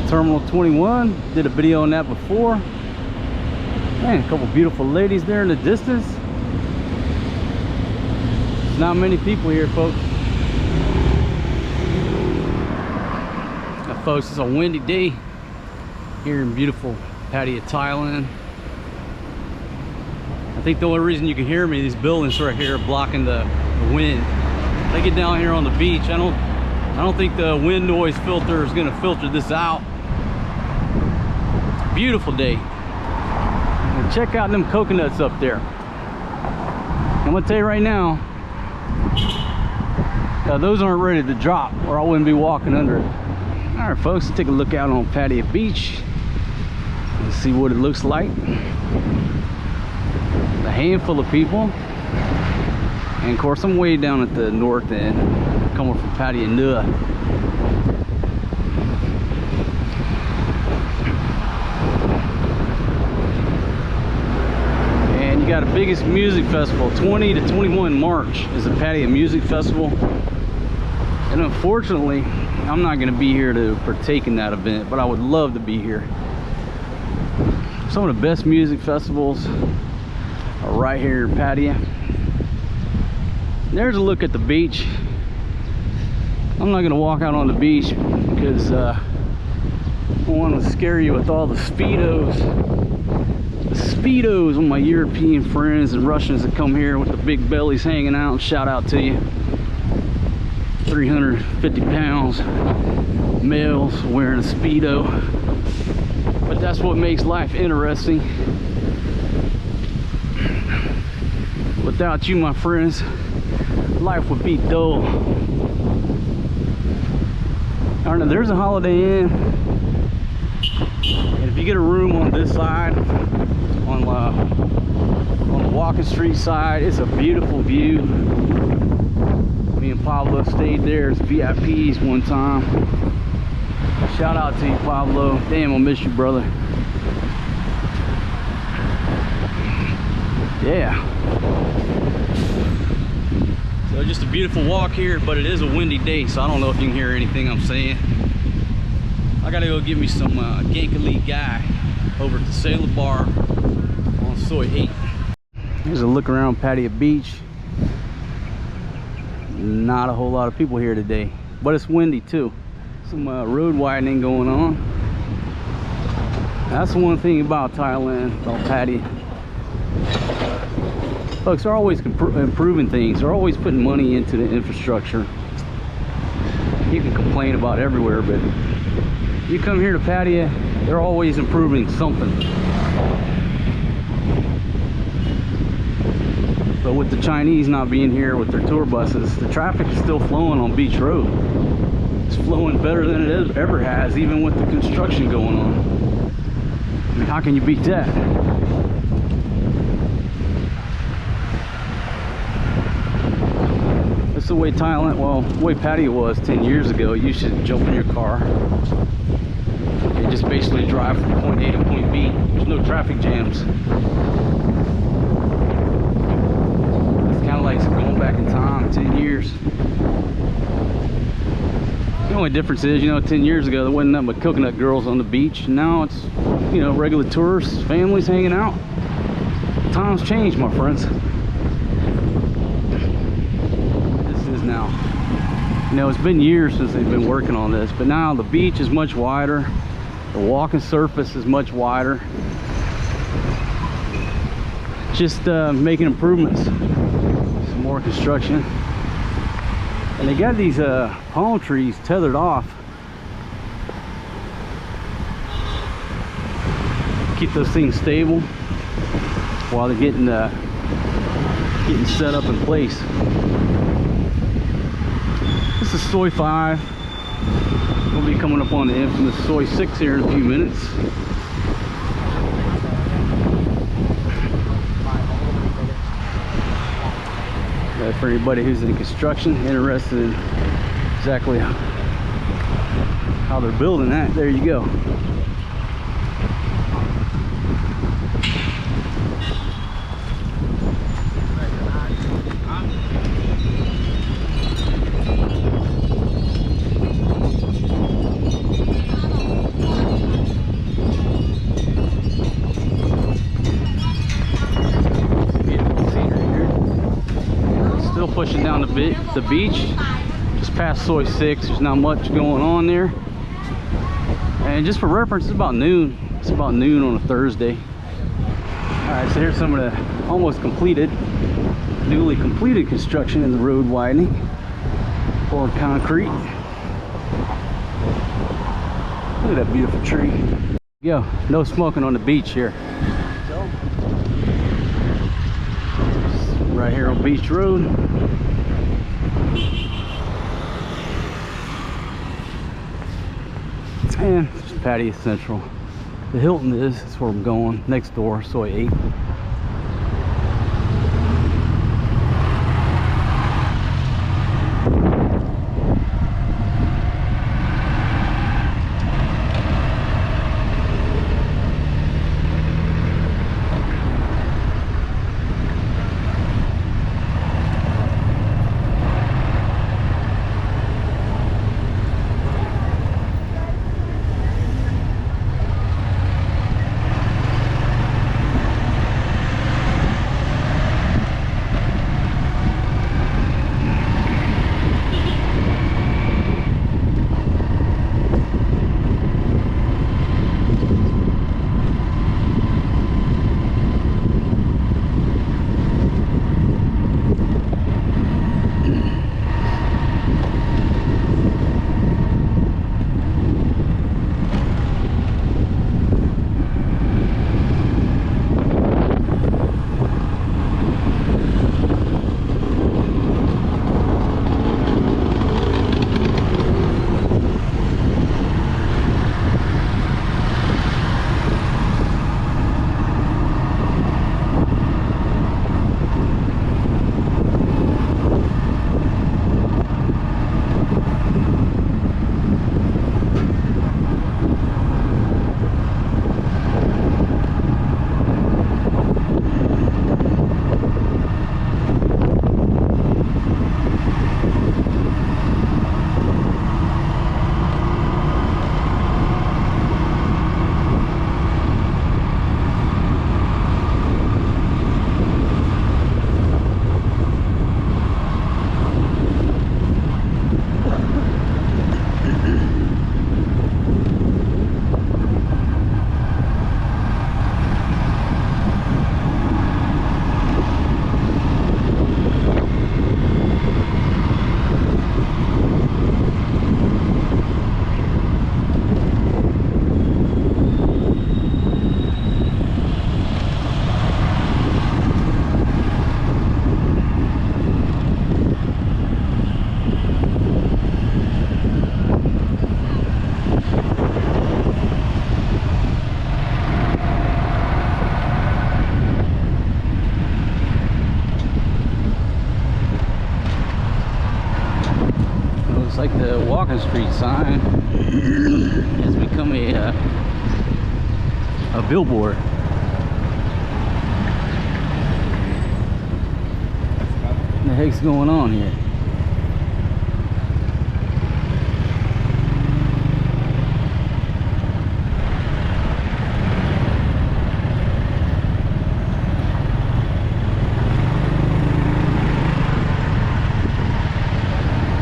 Terminal 21. Did a video on that before. Man, a couple beautiful ladies there in the distance. Not many people here, folks. Now, folks, it's a windy day here in beautiful Pattaya, Thailand. I think the only reason you can hear me, these buildings right here are blocking the wind. If I get down here on the beach, I don't think the wind noise filter is going to filter this out. Beautiful day. And check out them coconuts up there. I'm going to tell you right now, those aren't ready to drop, or I wouldn't be walking under it. All right, folks, let's take a look out on Pattaya Beach and see what it looks like. A handful of people, and of course I'm way down at the north end, coming from Pattaya Nua. And you got a biggest music festival, 20 to 21 March is the Pattaya Music Festival, and unfortunately I'm not going to be here to partake in that event, but I would love to be here. Some of the best music festivals are right here in Pattaya. There's a look at the beach. I'm not gonna walk out on the beach because I don't want to scare you with all the speedos. The speedos of my European friends and Russians that come here with the big bellies hanging out. Shout out to you. 350 pounds, males wearing a speedo. But that's what makes life interesting. Without you, my friends, life would be dull. I don't know, there's a Holiday Inn, and if you get a room on this side, on the Walking Street side, it's a beautiful view. Me and Pablo stayed there as VIPs one time. Shout out to you, Pablo. Damn, I'll miss you, brother. Yeah. So just a beautiful walk here, but it is a windy day, so I don't know if you can hear anything I'm saying. I gotta go get me some Gankali guy over at the Sailor Bar on Soi 8. Here's a look around Pattaya Beach. Not a whole lot of people here today, but it's windy too. Some road widening going on. That's one thing about Thailand, about Pattaya. Folks are always improving things. They're always putting money into the infrastructure. You can complain about everywhere, but you come here to Pattaya, they're always improving something. But with the Chinese not being here with their tour buses, the traffic is still flowing on Beach Road. It's flowing better than it ever has, even with the construction going on. I mean, how can you beat that? That's the way Thailand, well, the way Pattaya was 10 years ago. You should jump in your car and just basically drive from point A to point B. There's no traffic jams. It's kind of like going back in time, 10 years. The only difference is, you know, 10 years ago there wasn't nothing but coconut girls on the beach. Now it's, you know, regular tourists, families hanging out. Times changed, my friends. Now, you know, it's been years since they've been working on this, but now the beach is much wider, the walking surface is much wider. Just making improvements, some more construction, and they got these palm trees tethered off. Keep those things stable while they're getting set up in place. This is Soi 5. We'll be coming up on the infamous Soi 6 here in a few minutes. For anybody who's in construction, interested in exactly how they're building that, there you go. the beach, just past Soy 6. There's not much going on there. And just for reference, it's about noon. It's about noon on a Thursday. Alright, so here's some of the almost completed, newly completed construction in the road widening. Poured concrete. Look at that beautiful tree. Yo, no smoking on the beach here. Right here on Beach Road. And it's Pattaya Central. The Hilton is, that's where I'm going. Next door, Soy 8. Looks like the walking street sign has become a billboard. What the heck's going on here?